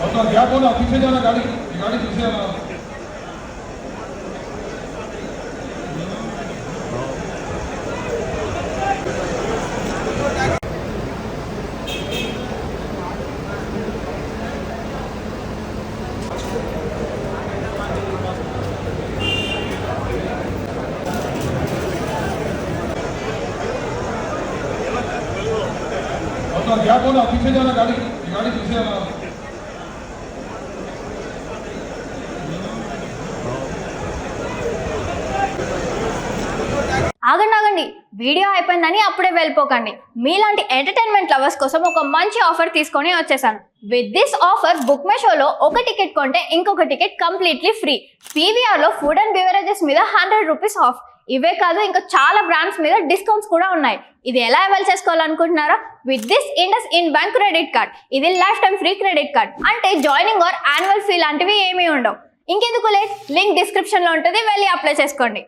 अपना गैप हो ना, पीछे जाना, गाड़ी पीछे आना। अपना गैप हो ना, पीछे जाना, गाड़ी पीछे आना। ఆగండి ఆగండి, వీడియో అయిపోయిందని అప్పుడే వెళ్ళిపోకండి. మీలాంటి ఎంటర్టైన్మెంట్ లవర్స్ కోసం ఒక మంచి ఆఫర్ తీసుకొని వచ్చేసాను. With this offer book my షోలో ఒక టికెట్ కొంటే ఇంకొక టికెట్ కంప్లీట్లీ ఫ్రీ. పీవీఆర్లో ఫుడ్ అండ్ బివరేజెస్ మీద 100 రూపీస్ ఆఫ్. ఇవే కాదు, ఇంకా చాలా బ్రాండ్స్ మీద డిస్కౌంట్స్ కూడా ఉన్నాయి. ఇది ఎలా అవైల్ చేసుకోవాలనుకుంటున్నారా? With this IndusInd bank credit card. ఇది lifetime free credit card. అంటే జాయినింగ్ ఆర్ యాన్యువల్ ఫీ లాంటివి ఏమీ ఉండవు. ఇంకెందుకు లేట్, లింక్ డిస్క్రిప్షన్లో ఉంటుంది, వెళ్ళి అప్లై చేసుకోండి.